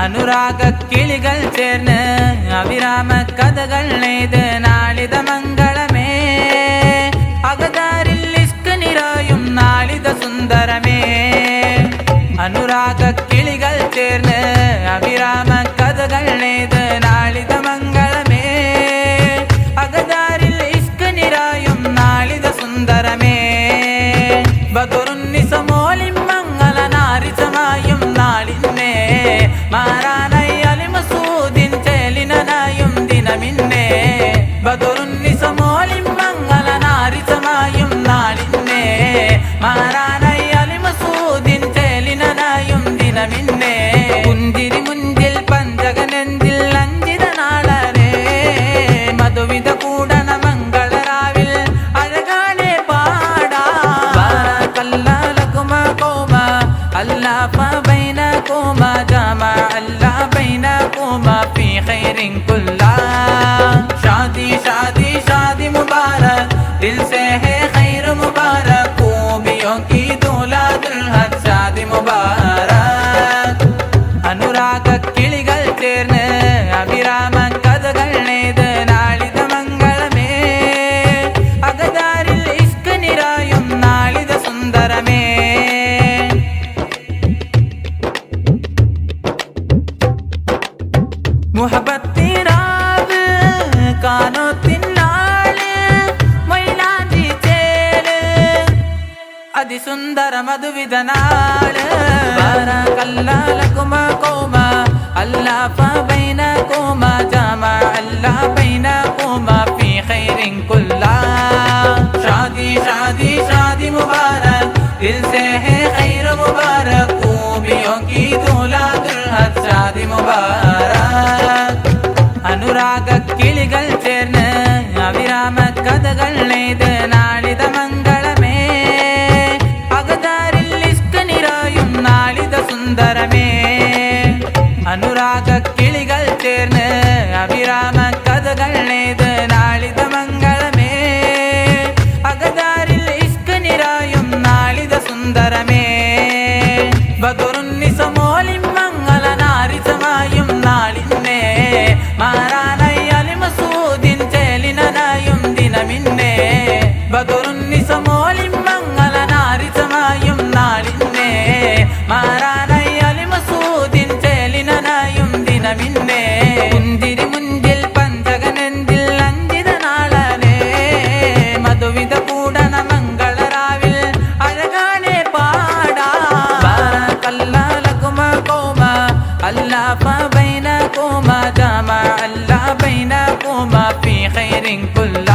അനുരാഗ കിളികൾ ചേർന്ന് അവിരാമ കഥകൾ നെയ്ത് നാളിത മംഗളമേ അകതാരിൽ ഇഷ്ക് നിറയും നാളിത സുന്ദരമേ അനുരാഗ കിളികൾ ചേർന്ന് അവിരാമ കഥകൾ നെയ്ത് നാളിത മംഗളമേ അകതാരിൽ ഇഷ്ക് നിറയും നാളിത സുന്ദരമേ ബദറുന്നിസമോലിം മംഗള നാരിസമായും നാളിന്നേ മാറാനായി അലിമസൂദിൻ ചേലിനായും ദിനമിന്നേ ബദറുന്നിസമോലിം മംഗള നാരിസമായും നാളിന്നേ മാറാനായി അലിമസൂദിൻ ചേലിനായും ദിനമിന്നേ പുഞ്ചിരി മുഞ്ചിൽ പഞ്ചകനെഞ്ചിൽ അഞ്ചിത നാളരെ മധുവിധ കൂടണ മംഗളരാവിൽ അഴകാനെ പാടാ ബാറകല്ലാഹുമ ഖൗമ അല്ലാഫ ബൈനകുമാ ജമഅ അല്ലാ ബൈനകുമാ ഫീ ഖൈറിൻ കുല്ലാ शादी शादी शादी मुबारक दिल से है खैर मुबारक खूबियों की दूल्हा दुल्हन शादी मुबारक अनुराग किളികൾ ചേർന്ന് അവിരാമ കഥകൾ നെയ്ത് നാളിത മംഗളമേ അകതാരിൽ ഇഷ്ക് നിറയും നാളിത സുന്ദരമേ മുഹബത്തിനാവ് കാനോത്തിനാള് മൈലാഞ്ചി ചേല് അതിസുന്ദര മധുവിധ നാള് ബാറകല്ലാഹുമ ഖൗമ അല്ലാഫ ബൈനകുമാ ജമഅ അല്ലാ ബൈനകുമാ ഫീ ഖൈറിൻ കുല്ലാ शादी शादी शादी मुबारक दिल से है खैर मुबारक खूबियों की दूल्हा दुल्हन शादी मुबारक അനുരാഗ കിളികൾ ചേർന്ന് അവിരാമ കഥകൾ നെയ്ത് നാളിത മംഗളമേ അകതാരിൽ ഇഷ്ക് നിറയും നാളിത സുന്ദരമേ അനുരാഗ കിളികൾ ചേർന്ന് അവിരാമ കഥകൾ നെയ്ത് നാളിത മംഗളമേ അകതാരിൽ ഇഷ്ക് നിറയും നാളിത സുന്ദരമേ ബദറുന്നിസമോലിം മംഗള നാരിസമായും നാളിന്നേ മാറാനായി അലിമസൂദിൻ ചേലിനായും ദിനമിന്നേ ബദറുന്നിസമോലിം മംഗള നാരിസമായും നാളിന്നേ മാറാനായി അലിമസൂദിൻ ചേലിനായും ദിനമിന്നേ പുഞ്ചിരി മുഞ്ചിൽ പഞ്ചകനെഞ്ചിൽ അഞ്ചിത നാളരെ മധുവിധ കൂടണ മംഗളരാവിൽ അഴകാനെ പാടാ ബാറകല്ലാഹുമ ഖൗമ അല്ലാഫ ബൈനകുമാ ജമഅ അല്ലാ ബൈനകുമാ ഫീ ഖൈറിൻ കുല്ലാ